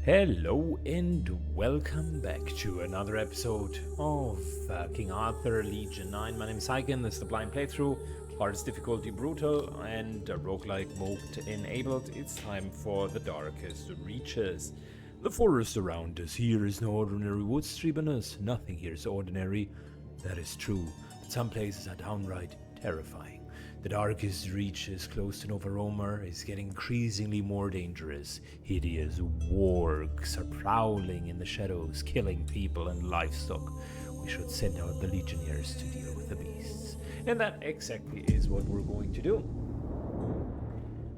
Hello and welcome back to another episode of King Arthur Legion 9. My name is Hyken, this is the blind playthrough. Hardest difficulty brutal and roguelike mode enabled. It's time for the darkest reaches. The forest around us here is no ordinary woods, tribunus. Nothing here is ordinary. That is true, but some places are downright terrifying. The darkest reaches close to Nova Roma is getting increasingly more dangerous. Hideous wargs are prowling in the shadows, killing people and livestock. We should send out the legionnaires to deal with the beasts. And that exactly is what we're going to do.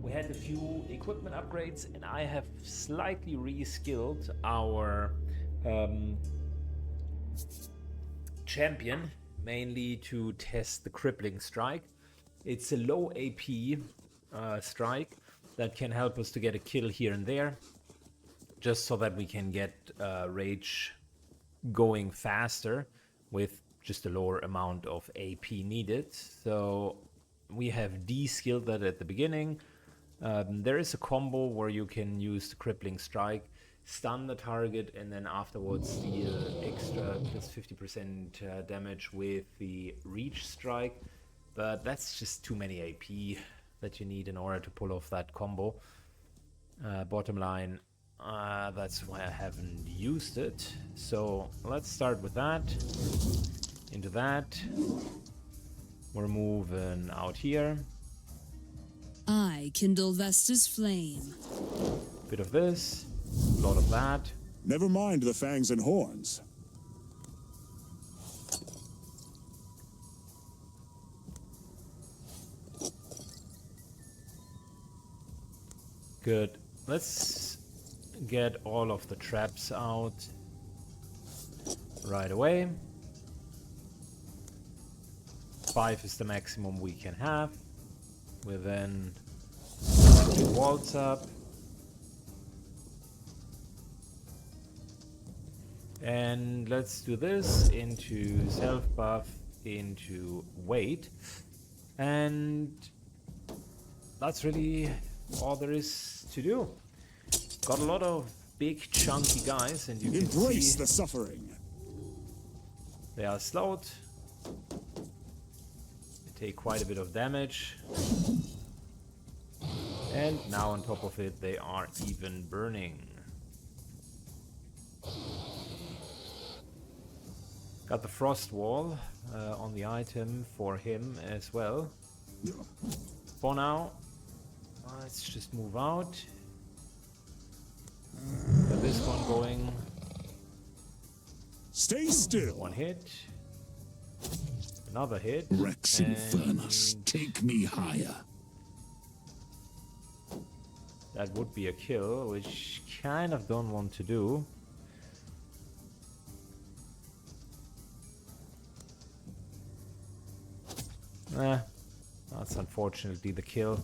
We had a few equipment upgrades, and I have slightly reskilled our champion, mainly to test the crippling strike. It's a low AP strike that can help us to get a kill here and there, just so that we can get rage going faster with just a lower amount of AP needed. So we have de-skilled that at the beginning. There is a combo where you can use the crippling strike, stun the target, and then afterwards deal extra plus 50% damage with the reach strike. But that's just too many AP that you need in order to pull off that combo. Bottom line, that's why I haven't used it. So let's start with that. Into that. We're moving out here. I kindle Vesta's flame. Bit of this, a lot of that. Never mind the fangs and horns. Good. Let's get all of the traps out right away. 5 is the maximum we can have. We'll then put the walls up. And let's do this into self-buff, into weight. And that's really all there is to do. Got a lot of big chunky guys, and you can Embrace see the suffering. they are slowed. They take quite a bit of damage. And now on top of it, they are even burning. Got the frost wall on the item for him as well. For now, let's just move out. Got this one going. Stay still. One hit. Another hit. Rex Infernus, take me higher. That would be a kill, which kind of don't want to do. That's unfortunately the kill.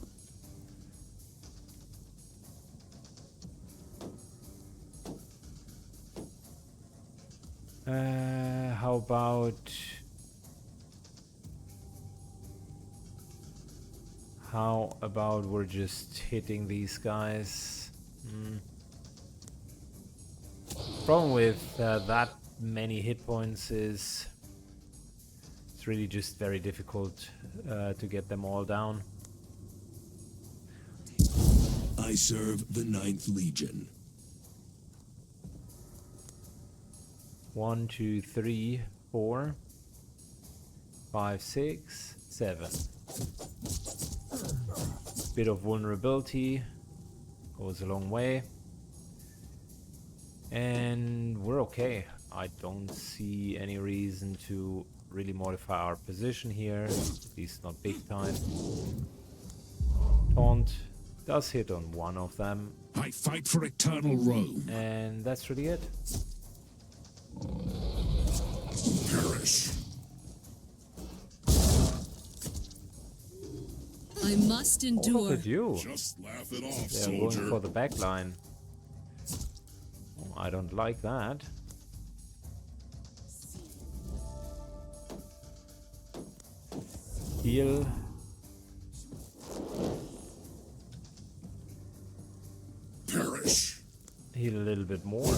How about we're just hitting these guys? Problem with that many hit points is it's really just very difficult to get them all down. I serve the 9th Legion. 1, 2, 3, 4, 5, 6, 7. Bit of vulnerability goes a long way. And we're okay. I don't see any reason to really modify our position here, at least not big time. Taunt does hit on one of them. I fight for eternal Rome. And that's really it. Perish. I must Oh, endure. look at you. Just laugh it off, They are going for the back line. Oh, I don't like that. Heal. Perish. Heal a little little bit more.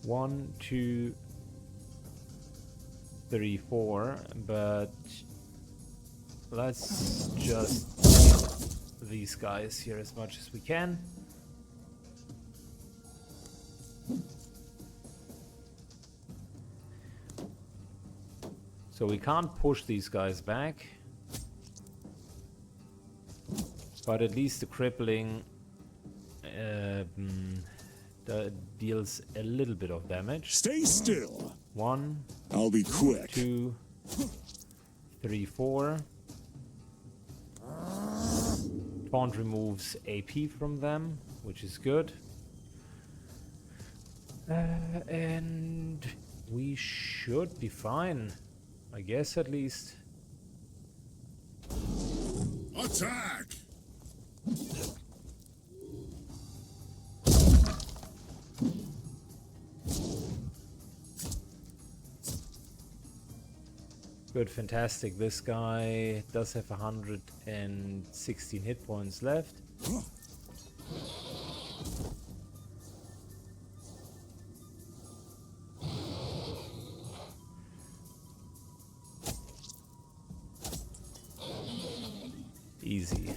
One, two, three, four, but let's just kill these guys here as much as we can. So we can't push these guys back, but at least the crippling deals a little bit of damage. Stay still. 1, I'll be quick. 2, 3, 4. Taunt removes AP from them, which is good. And we should be fine, I guess, at least. Attack! Good, fantastic. This guy does have 116 hit points left. Easy.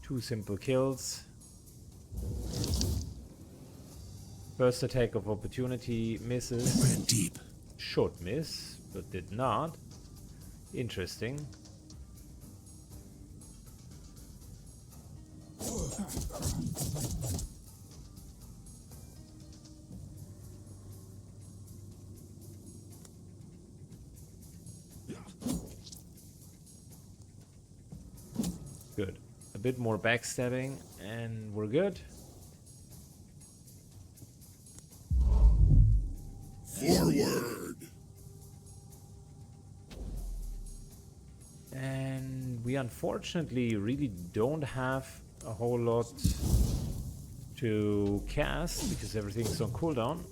2 simple kills. First attack of opportunity misses. Ran deep. Should miss, but did not. Interesting. Good. A bit more backstabbing and we're good. Forward! And we unfortunately really don't have a whole lot to cast because everything's on cooldown.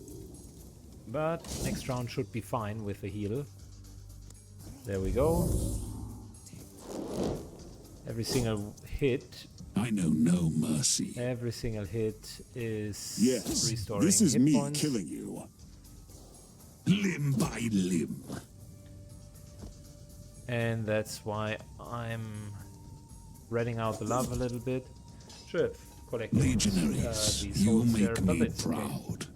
But next round should be fine with the heal. There we go. Every single hit. I know no mercy. Every single hit is Yes, restoring this is hit me points. killing you. Limb by limb. And that's why I'm spreading out the love a little bit. Should have collected Legionaries, these you souls there, make but me it's okay. proud.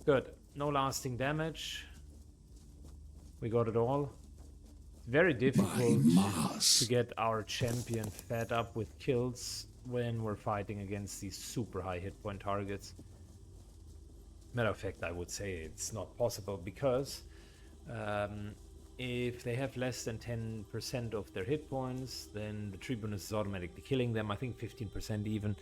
Good. No lasting damage. We got it all. Very By difficult Mars. to get our champion fed up with kills when we're fighting against these super high hit point targets. Matter of fact, I would say it's not possible because if they have less than 10% of their hit points, then the tribunus is automatically killing them. I think 15% even.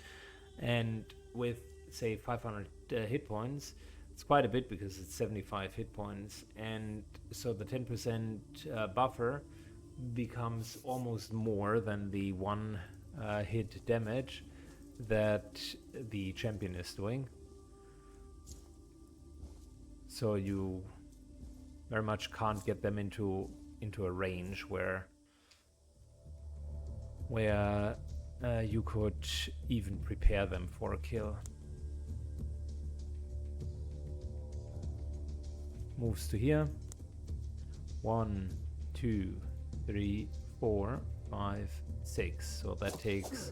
And with, say, 500 hit points, it's quite a bit because it's 75 hit points. And so the 10% buffer becomes almost more than the one hit damage that the champion is doing. So you very much can't get them into a range where you could even prepare them for a kill. Moves to here. 1, 2, 3, 4, 5, 6. So that takes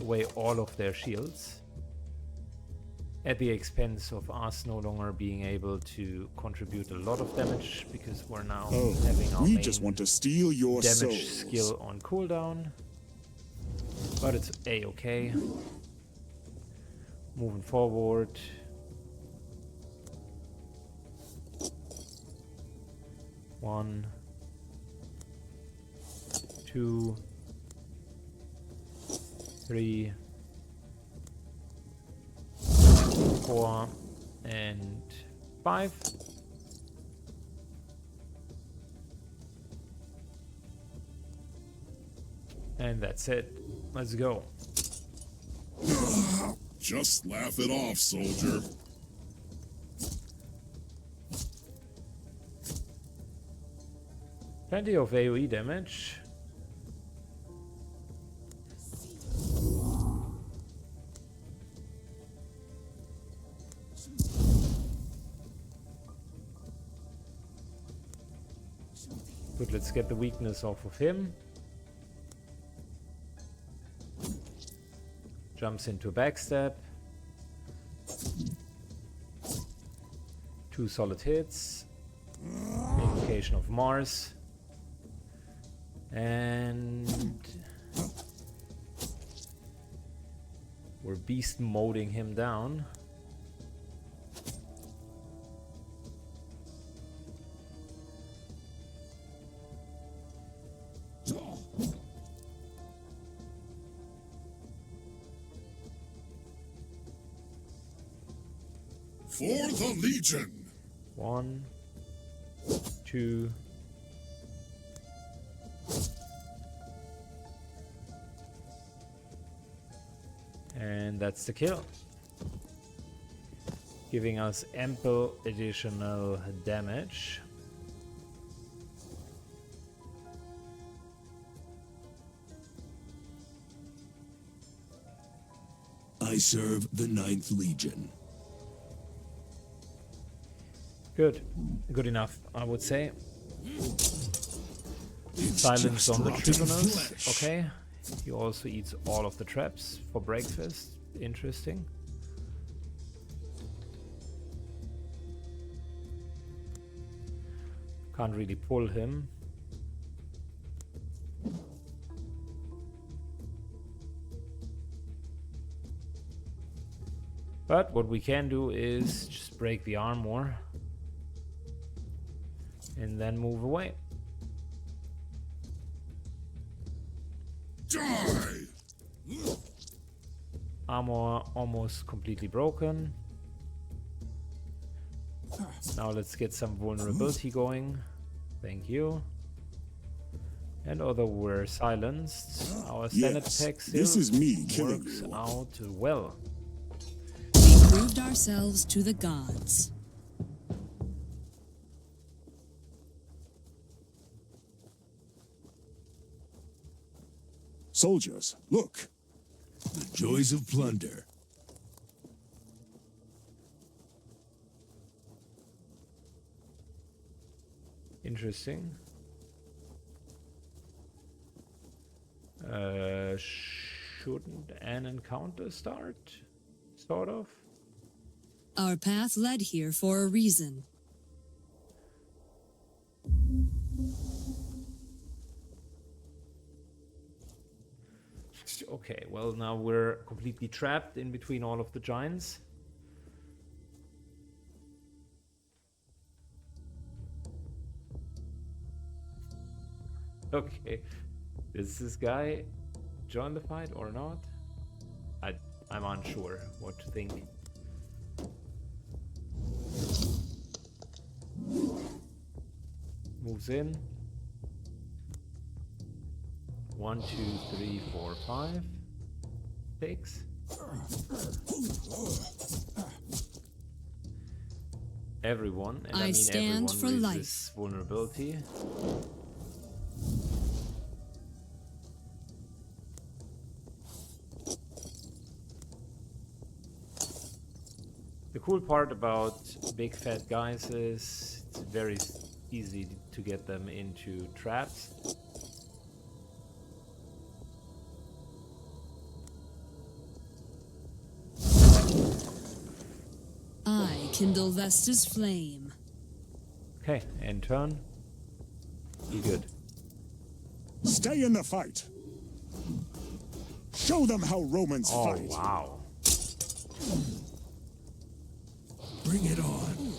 away all of their shields, at the expense of us no longer being able to contribute a lot of damage because we're now having our We main just want to steal your damage souls. skill on cooldown. But it's a-okay. Moving forward. One, 2, 3, 4, and 5. And that's it. Let's go. Just laugh it off, soldier. Plenty of AoE damage. Good, let's get the weakness off of him. Jumps into backstab. 2 solid hits. Invocation of Mars. And we're beast moding him down. For the Legion. 1, 2. And that's the kill. Giving us ample additional damage. I serve the 9th Legion. Good. Good enough, I would say. Silence on the rotten tribunals. flesh. Okay. He also eats all of the traps for breakfast. Interesting. Can't really pull him. But what we can do is just break the armor and then move away. Die! Armor almost completely broken. Now let's get some vulnerability going. Thank you. And although we're silenced, our standard Yes, attack still this is me killing works you. out well. We proved ourselves to the gods. Soldiers, look. The joys of plunder. Interesting. Shouldn't an encounter start? Sort of. Our path led here for a reason. Okay, well now we're completely trapped in between all of the giants. Okay, does this guy join the fight or not? I'm unsure what to think. Moves in. 1, 2, 3, 4, 5. Takes. Everyone, and I mean stand everyone, for resists vulnerability. The cool part about big fat guys is it's very easy to get them into traps. I kindle Vesta's flame. Okay, end turn. Be good. Stay in the fight. Show them how Romans Oh, fight. wow. Bring it on.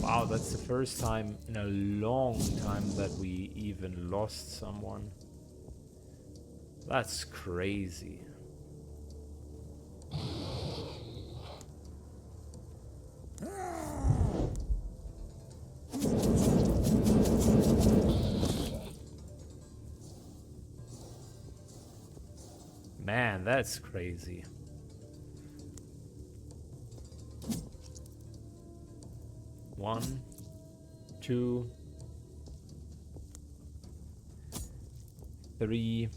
Wow, that's the first time in a long time that we even lost someone. That's crazy. Man, that's crazy. One, 2, 3,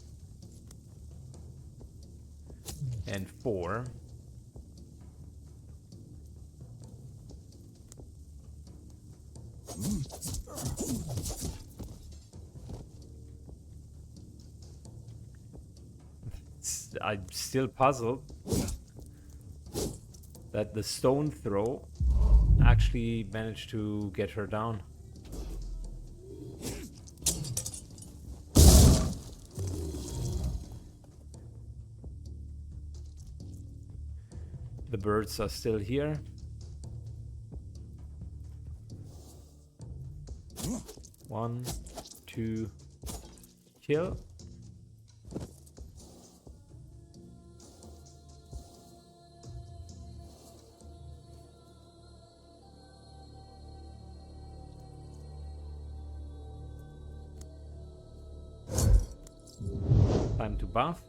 and 4. I'm still puzzled that the stone throw actually managed to get her down. The birds are still here. One, two, kill. Time to buff.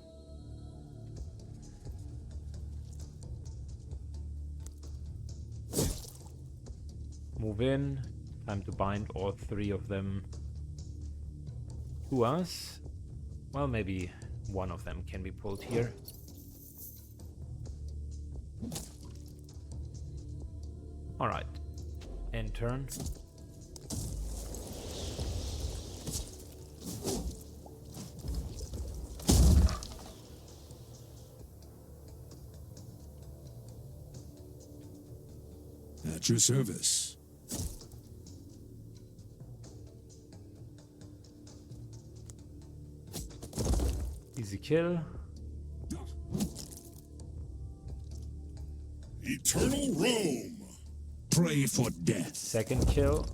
Move in. Time to bind all 3 of them to us. Well, maybe one of them can be pulled here. Alright. End turn. At your service. Easy kill. Eternal Rome. Pray for death. Second kill.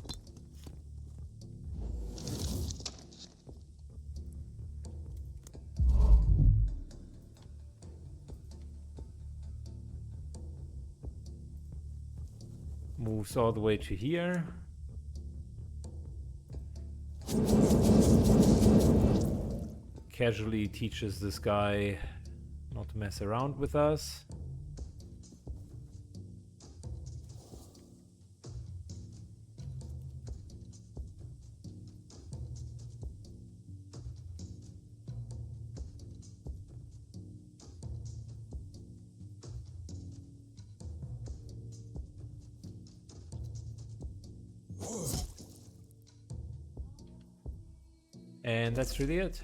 Moves all the way to here. Casually teaches this guy not to mess around with us. And that's really it.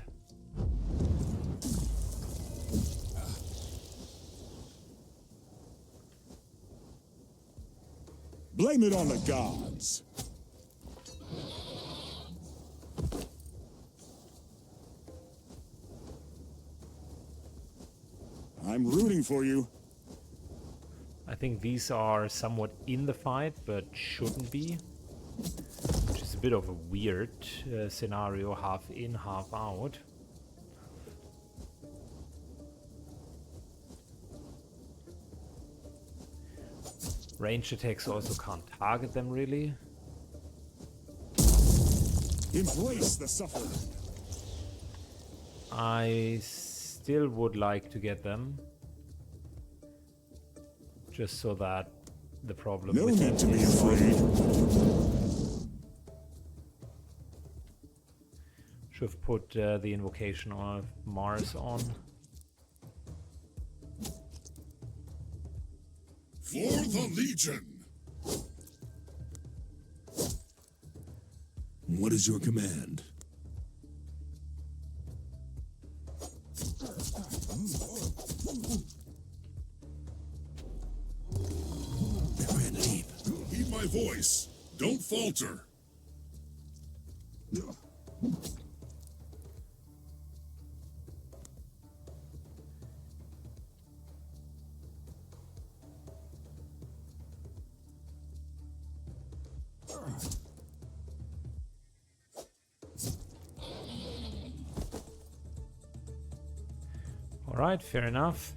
Blame it on the gods. I'm rooting for you. I think these are somewhat in the fight, but shouldn't be. Which is a bit of a weird scenario, half in, half out. Ranged attacks also can't target them really. Embrace the suffering. I still would like to get them. Just so that the problem No with need to them be is solved. afraid. Should have put the invocation of Mars on. For the Legion. What is your command? They ran deep. Heed my voice. Don't falter. Alright, fair enough.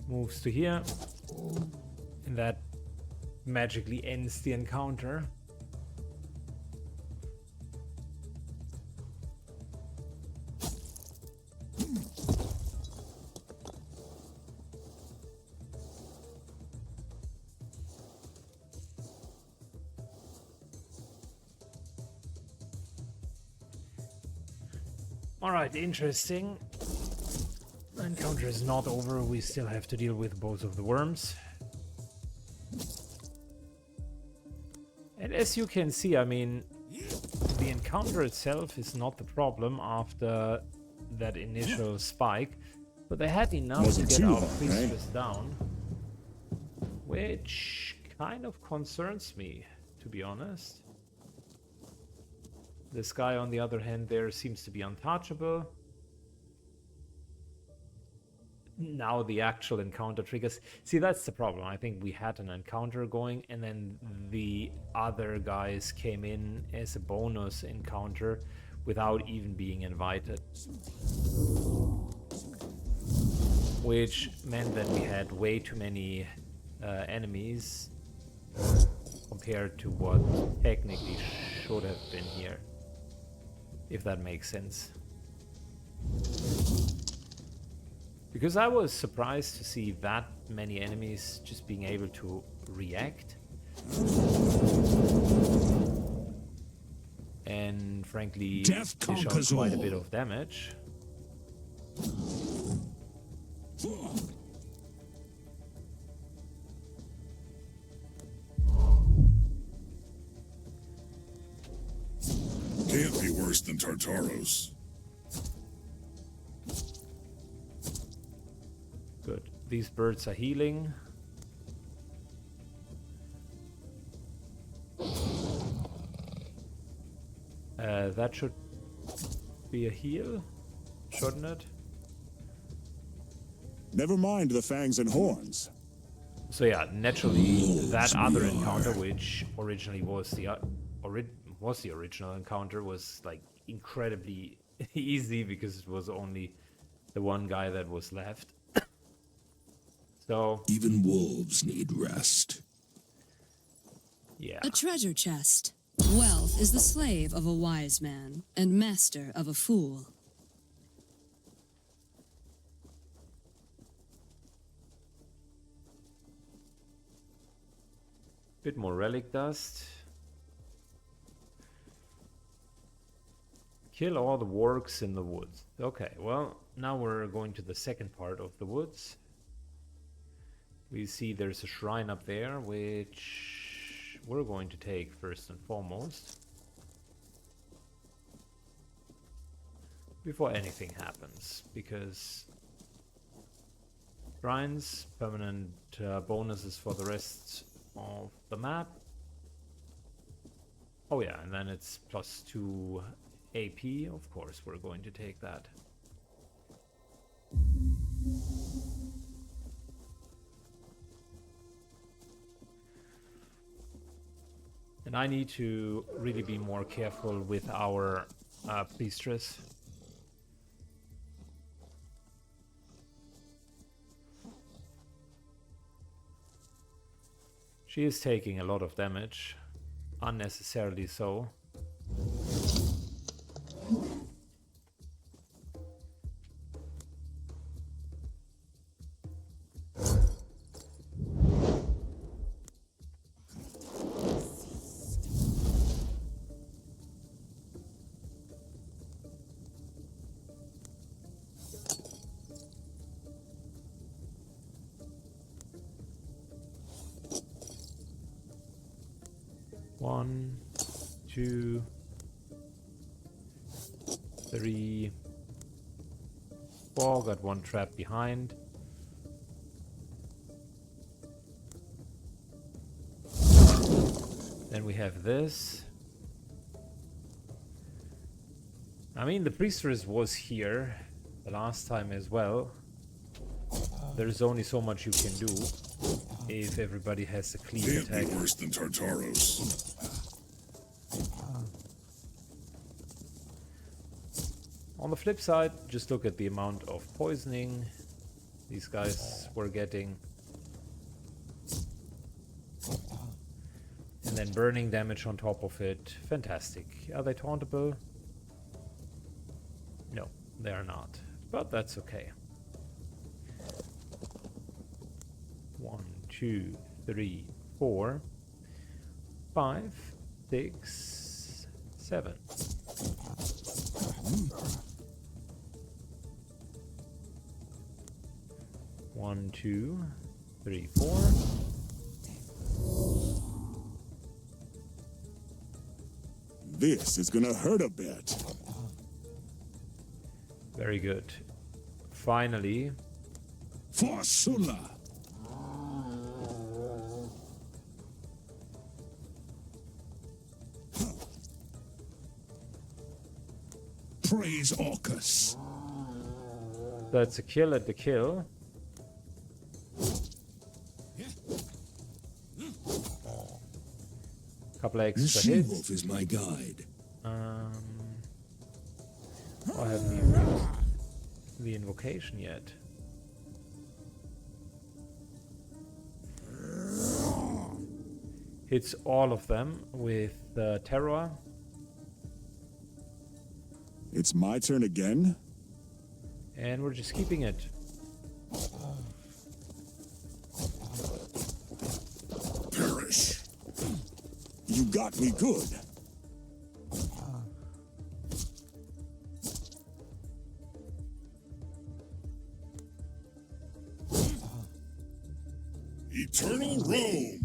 Moves to here. And that magically ends the encounter. Alright, interesting. The encounter is not over. We still have to deal with both of the worms. And as you can see, I mean, the encounter itself is not the problem after that initial spike, but they had enough to Wasn't get too our long, priestess down, which kind of concerns me, to be honest. This guy, on the other hand, there seems to be untouchable. Now the actual encounter triggers. See, that's the problem. I think we had an encounter going, and then the other guys came in as a bonus encounter without even being invited. Which meant that we had way too many enemies compared to what technically should have been here. If that makes sense. Because I was surprised to see that many enemies just being able to react. And frankly, Death dish out conquers quite a all. bit of damage. Can't be worse than Tartaros. Good. These birds are healing. That should be a heal, shouldn't it? Never mind the fangs and horns. So yeah, naturally, that other encounter, which originally was the original encounter, was like incredibly easy because it was only the one guy that was left. So Even wolves need rest. yeah, A treasure chest. Wealth is the slave of a wise man and master of a fool. bit more relic dust. Kill all the wargs in the woods. Okay, well, now we're going to the second part of the woods. We see there's a shrine up there, which we're going to take first and foremost. Before anything happens, because shrines, permanent bonuses for the rest of the map. Oh yeah, and then it's +2 AP, of course we're going to take that. And I need to really be more careful with our priestess. She is taking a lot of damage, unnecessarily so. One, 2, 3, 4. Got one trap behind. Then we have this. I mean, the priestess was here the last time as well. There's only so much you can do if everybody has a clean Can't attack. be worse than Tartaros. On the flip side, just look at the amount of poisoning these guys were getting. And then burning damage on top of it. Fantastic. Are they tauntable? No, they are not. But that's okay. 1, 2, 3, 4, 5, 6, 7. 1, 2, 3, 4. This is gonna hurt a bit. Very good. Finally, For Sulla. Praise Orcus. that's a kill at the kill. Couple of The extra she hits. wolf is my guide. I haven't even used the invocation yet. Hits all of them with terror. It's my turn again? And we're just keeping it. Perish. You got me good. Eternal Rome.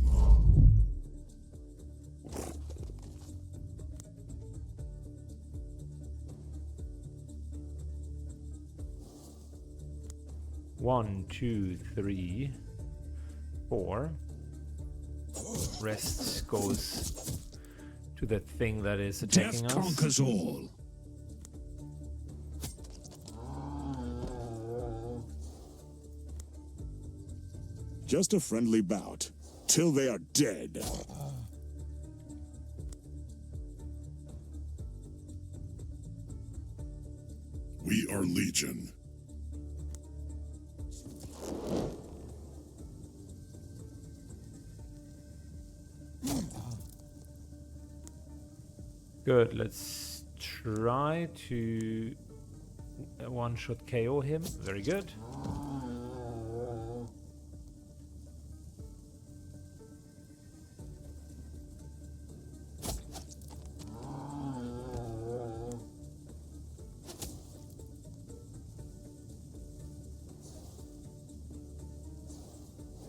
One, two, three, 4. Rest goes to the thing that is attacking Death us. conquers all. Just a friendly bout. Till they are dead. We are Legion. Good, let's try to one-shot KO him. Very good.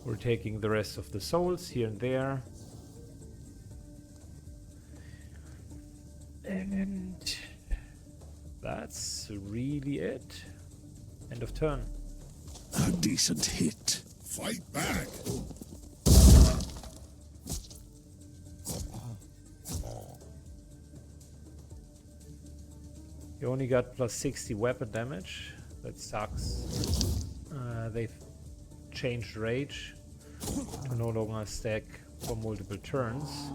We're taking the rest of the souls here and there. And that's really it. End of turn. A decent hit. Fight back. You only got plus 60 weapon damage. That sucks. They've changed rage to no longer stack for multiple turns.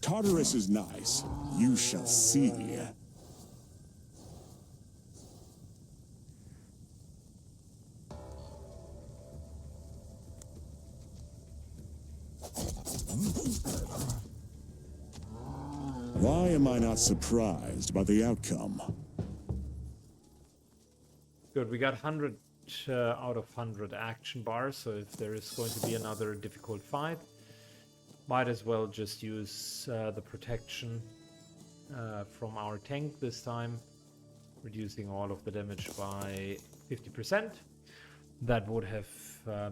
Tartarus is nice. You shall see. Why am I not surprised by the outcome? Good, we got 100 out of 100 action bars, so if there is going to be another difficult fight, might as well just use the protection from our tank this time, reducing all of the damage by 50%. That would have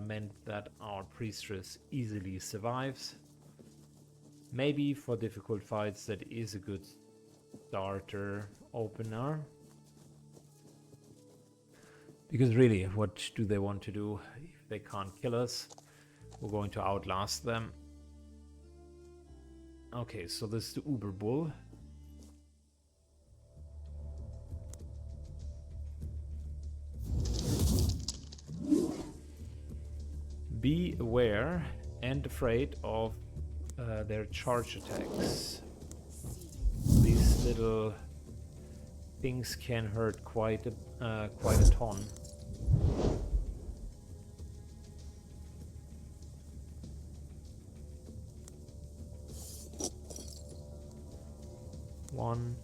meant that our priestess easily survives. Maybe for difficult fights that is a good starter opener. Because really, what do they want to do if they can't kill us? We're going to outlast them. Okay, so this is the Uber Bull. Be aware and afraid of their charge attacks. These little things can hurt quite a ton. One,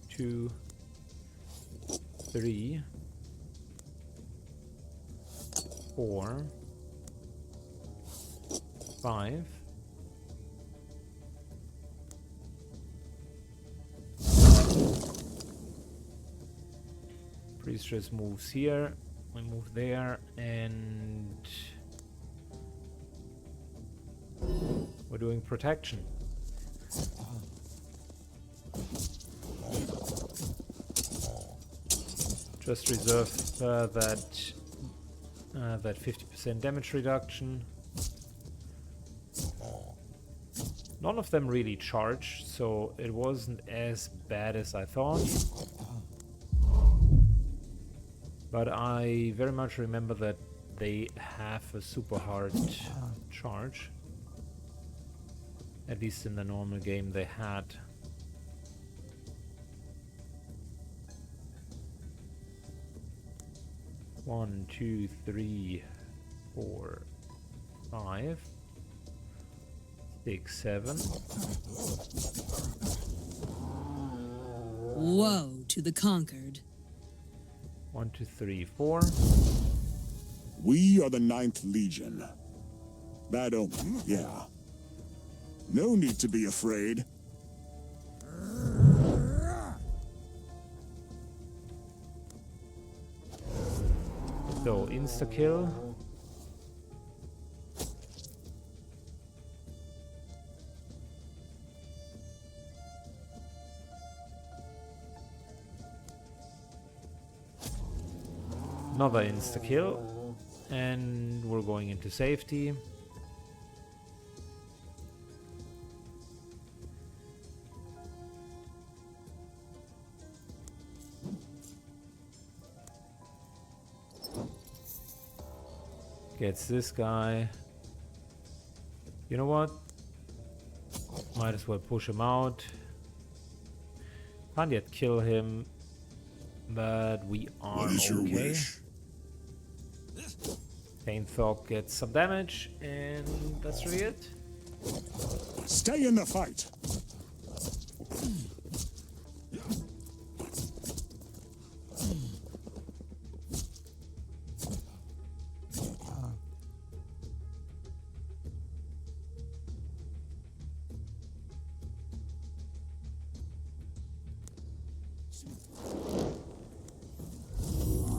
2, 3, 4, 5. Priestess moves here. We move there, and we're doing protection. Just reserve that 50% damage reduction. None of them really charged, so it wasn't as bad as I thought. But I very much remember that they have a super hard charge. At least in the normal game they had. One, two, three, 4, 5, 6, 7. Woe to the conquered. 1, 2, 3, 4. We are the 9th Legion. Bad omen, yeah. No need to be afraid. So, insta-kill. Another insta-kill. And we're going into safety. Gets this guy. You know what? Might as well push him out. Can't yet kill him, but we are What is your okay. wish? Painthog gets some damage, and that's really it. Stay in the fight.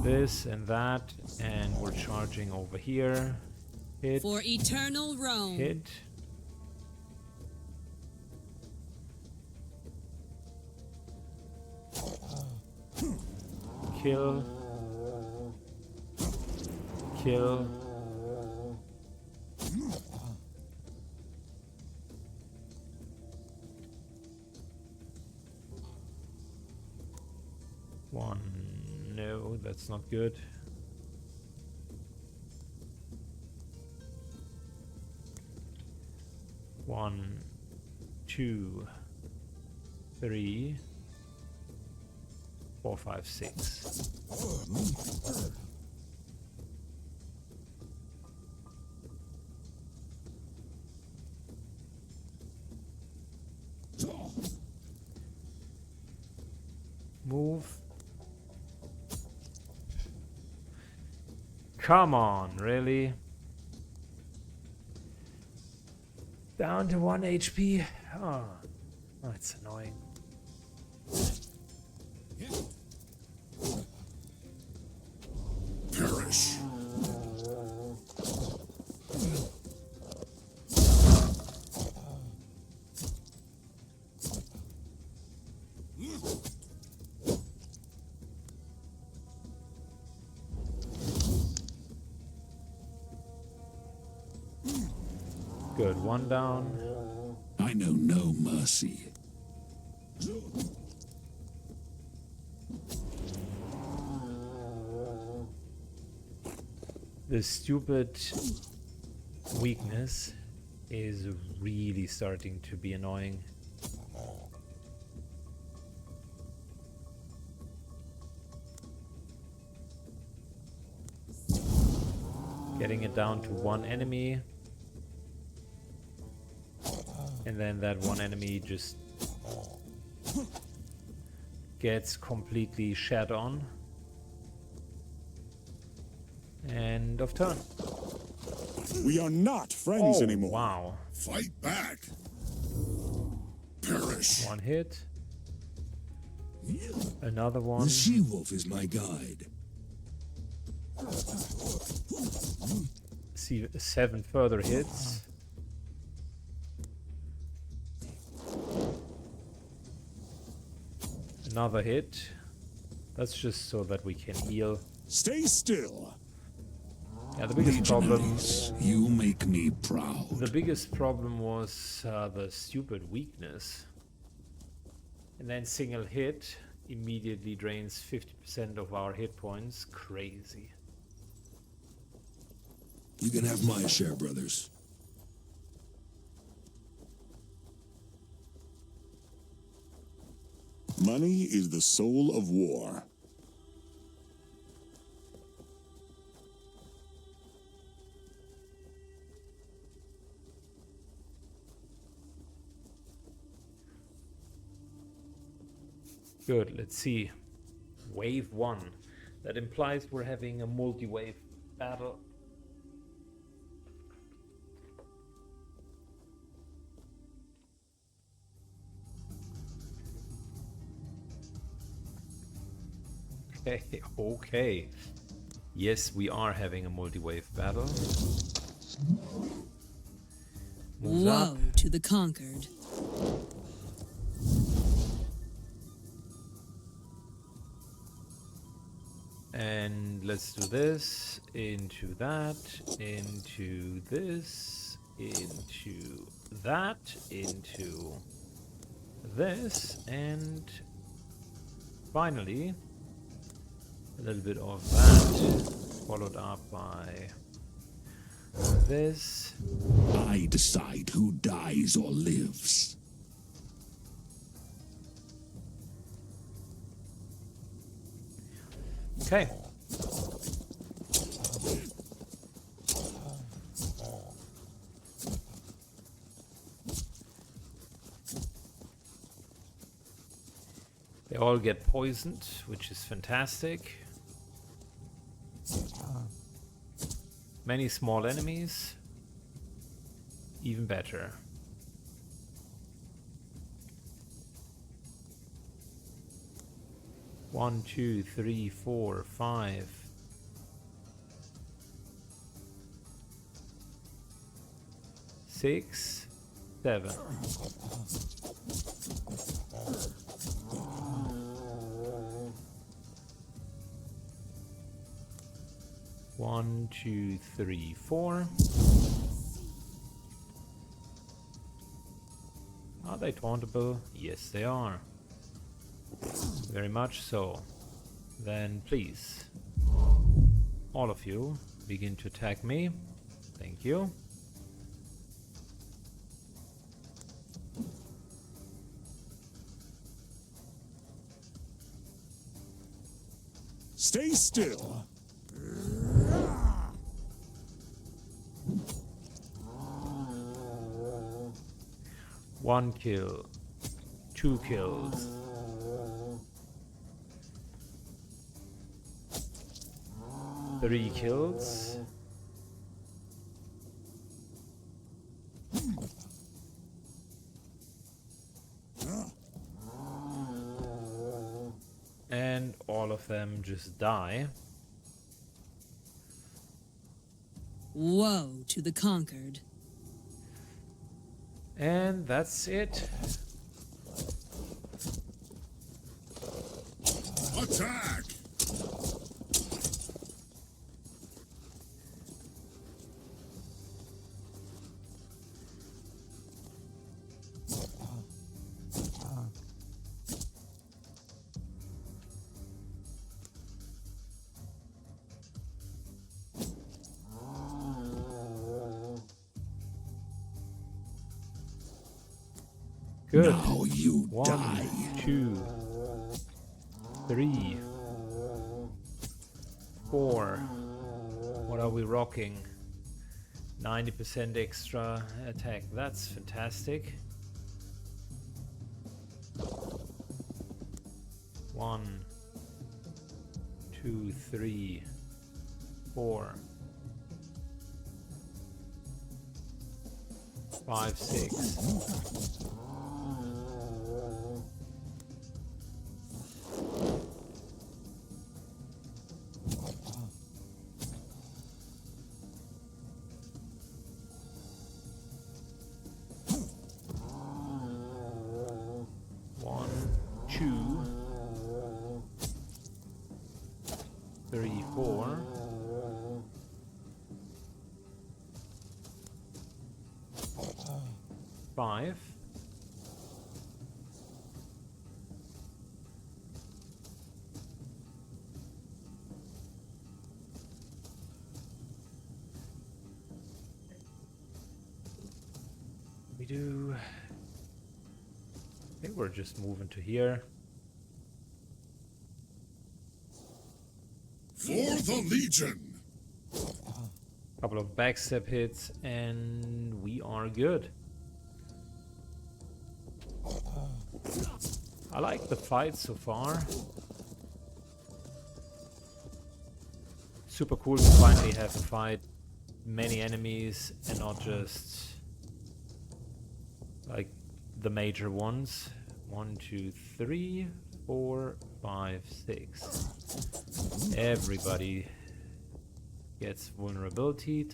This and that, and we're charging over here. Hit, For eternal Rome. hit. Kill. Kill. One. No, that's not good. One, 2, 3, 4, 5, 6. Move. Come on, really? Down to 1 HP? Oh, that's annoying. Perish. Good, one down. I know no mercy. The stupid weakness is really starting to be annoying. Getting it down to 1 enemy. And then that 1 enemy just gets completely shat on. End of turn. We are not friends Oh, anymore. wow. Fight back. Perish. 1 hit. Another one. The she-wolf is my guide. See 7 further hits. Another hit. That's just so that we can heal. Stay still. Yeah, the biggest problem. You make me proud. The biggest problem was the stupid weakness. And then single hit immediately drains 50% of our hit points. Crazy. You can have my share, brothers. Money is the soul of war. Good, let's see. Wave 1. That implies we're having a multi-wave battle. Okay, okay. Yes, we are having a multi-wave battle. Moves Woe up. to the conquered. And let's do this, into that, into this, into that, into this, and finally a little bit of that, followed up by this. I decide who dies or lives. Okay. They all get poisoned, which is fantastic. Many small enemies, even better. One, two, three, 4, 5. 6, 7. One, two, three, 4. Are they tauntable? Yes, they are. Very much so. Then please, all of you, begin to attack me. Thank you. Stay still. One kill, 2 kills. 3 kills. And all of them just die. Woe to the conquered. And that's it. Attack! Good. Now you 1, die. 2, 3, 4. What are we rocking? 90% extra attack. That's fantastic. 1, 2, 3, 4, 5, 6. 3, 4. Five. We do. I think we're just moving to here. For the Legion! Couple of backstep hits, and we are good. I like the fight so far. Super cool to finally have to fight many enemies and not just like the major ones. 1, 2, 3, 4, 5, 6. Everybody gets vulnerability.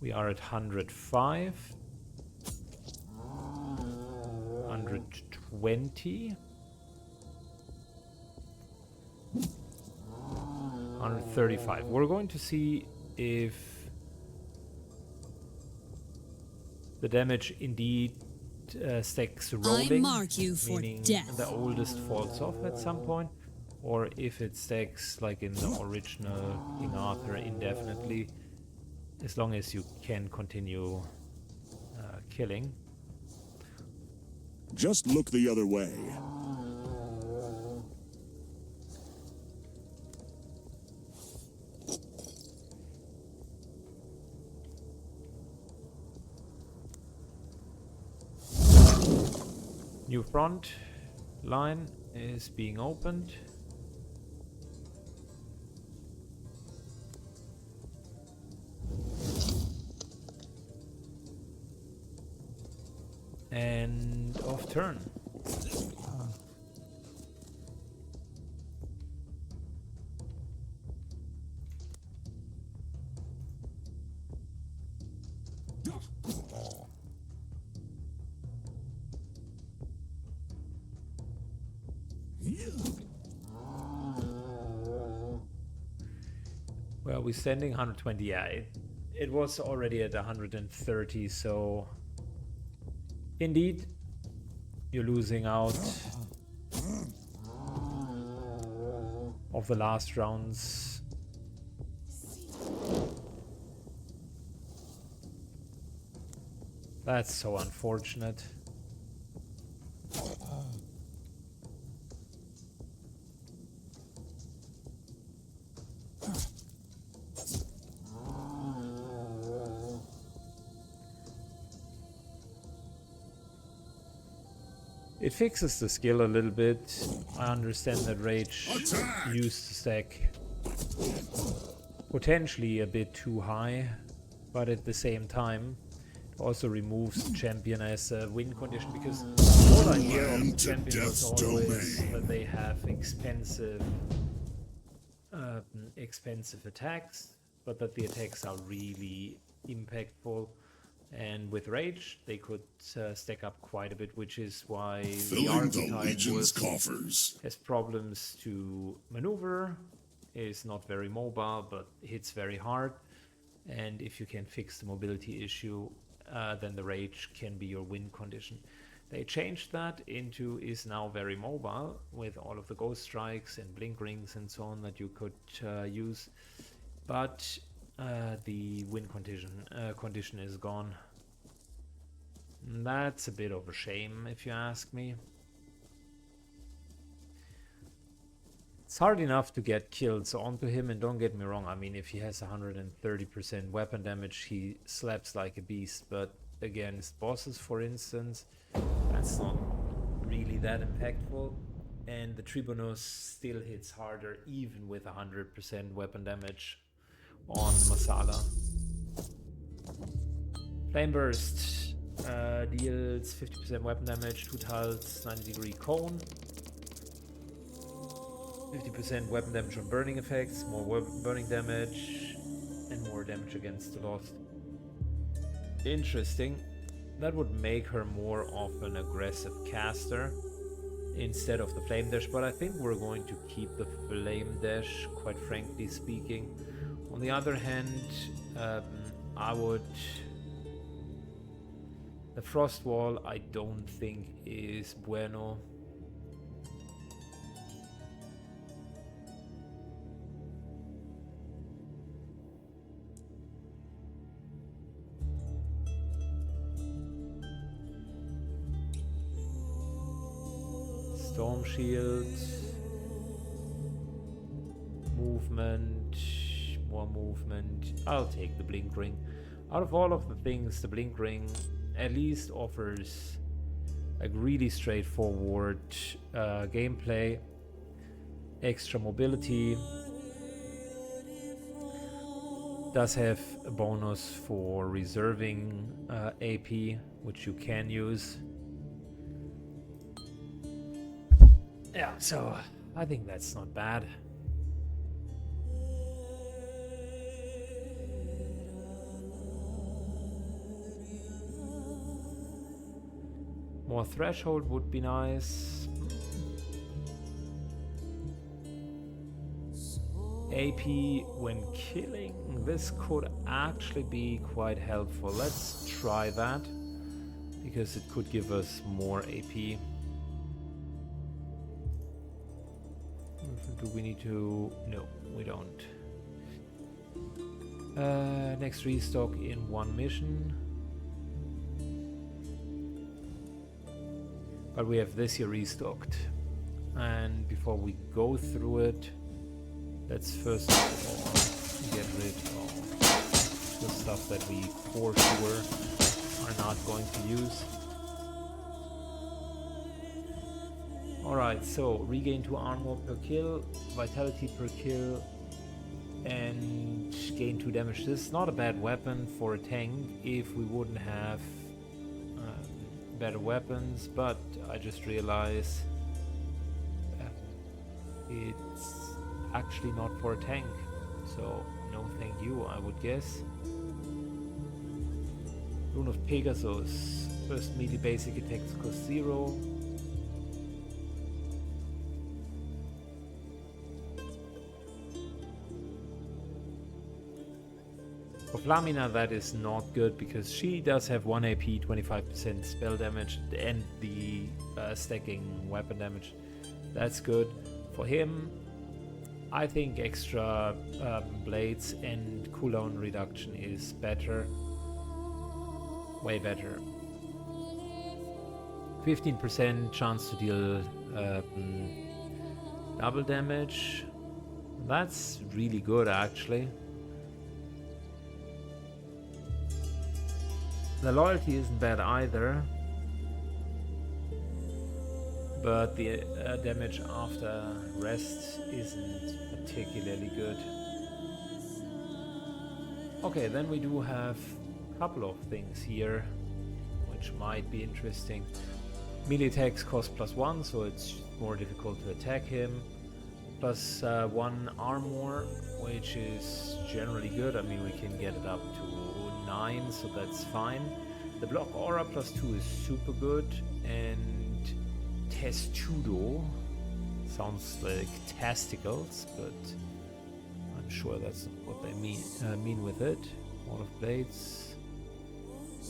We are at 105, 120, 135. We're going to see if the damage indeed stacks rolling, mark you for meaning death. the oldest falls off at some point, or if it stacks like in the original King Arthur indefinitely, as long as you can continue killing. Just look the other way. New front line is being opened. And off turn. Well, we're standing 120. Yeah, it was already at 130, so indeed you're losing out of the last rounds. That's so unfortunate. It fixes the skill a little bit. I understand that Rage used to stack potentially a bit too high, but at the same time it also removes champion as a win condition, because the whole idea of champion was always that they have expensive attacks, but that the attacks are really impactful. And with Rage, they could stack up quite a bit, which is why the archetype has problems to maneuver, is not very mobile, but hits very hard. And if you can fix the mobility issue, then the Rage can be your win condition. They changed that into is now very mobile, with all of the ghost strikes and blink rings and so on that you could use. But the win condition is gone. That's a bit of a shame, if you ask me. It's hard enough to get kills onto him, and don't get me wrong, I mean, if he has 130% weapon damage, he slaps like a beast, but against bosses, for instance, that's not really that impactful. And the Tribunus still hits harder, even with 100% weapon damage on Masala. Flame Burst deals 50% weapon damage, 2 tiles, 90-degree cone. 50% weapon damage on burning effects, more burning damage, and more damage against the lost. Interesting. That would make her more of an aggressive caster instead of the flame dash, but I think we're going to keep the flame dash, quite frankly speaking. On the other hand, I would... The frost wall I don't think is bueno. Storm shield, movement, more movement. I'll take the blink ring. Out of all of the things, the blink ring at least offers a really straightforward gameplay, extra mobility, does have a bonus for reserving AP, which you can use. Yeah, so I think that's not bad. More threshold would be nice. AP when killing, this could actually be quite helpful. Let's try that, because it could give us more AP. Do we need to? No, we don't. Next restock in one mission. But we have this here restocked. And before we go through it, let's first of all get rid of the stuff that we for sure are not going to use. Alright, so regain 2 armor per kill, vitality per kill, and gain 2 damage. This is not a bad weapon for a tank if we wouldn't have better weapons, but I just realized it's actually not for a tank, so no thank you, I would guess. Rune of Pegasus. First melee basic attacks cost 0. For Flamina that is not good, because she does have 1 AP, 25% spell damage, and the stacking weapon damage. That's good. For him, I think extra blades and cooldown reduction is better. Way better. 15% chance to deal double damage. That's really good, actually. The loyalty isn't bad either, but the damage after rest isn't particularly good. Okay, then we do have a couple of things here which might be interesting. Melee attacks cost +1, so it's more difficult to attack him. +1 armor, which is generally good. I mean, we can get it up to 9, so that's fine. The block aura +2 is super good, and testudo sounds like testicles, but I'm sure that's not what they mean with it. Wall of blades,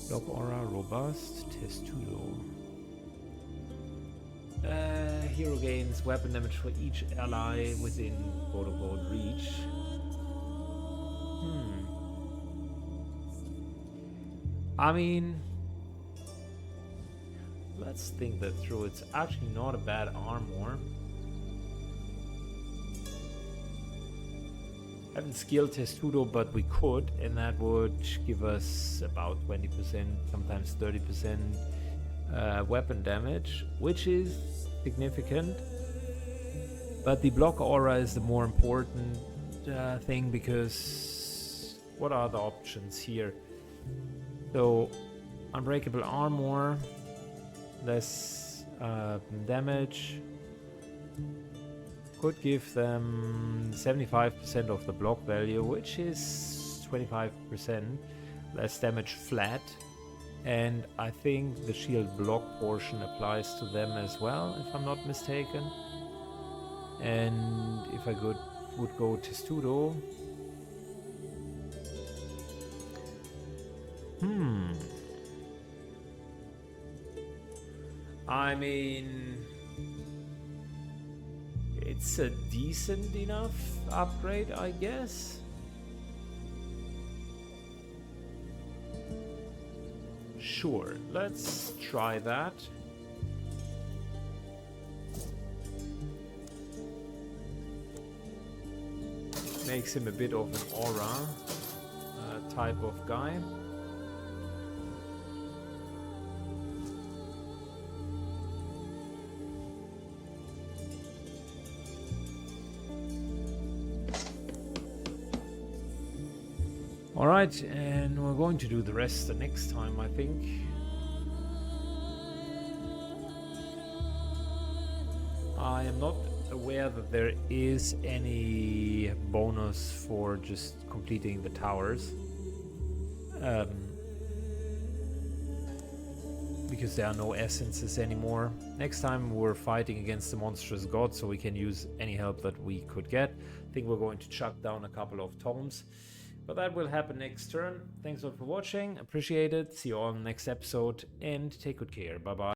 block aura, robust, testudo. Hero gains weapon damage for each ally within quote-unquote reach. I mean, let's think that through. It's actually not a bad armor. I haven't skilled testudo, but we could, and that would give us about 20%, sometimes 30% weapon damage, which is significant. But the block aura is the more important thing, because what are the options here? So, unbreakable armor, less damage, could give them 75% of the block value, which is 25%. less damage flat. And I think the shield block portion applies to them as well, if I'm not mistaken. And if I would go Testudo. I mean, it's a decent enough upgrade, I guess. Sure, let's try that. Makes him a bit of an aura type of guy. Alright, and we're going to do the rest the next time, I think. I am not aware that there is any bonus for just completing the towers. Because there are no essences anymore. Next time we're fighting against the monstrous god, so we can use any help that we could get. I think we're going to chuck down a couple of tomes. But that will happen next turn. Thanks a lot for watching. Appreciate it. See you all in the next episode. And take good care. Bye bye.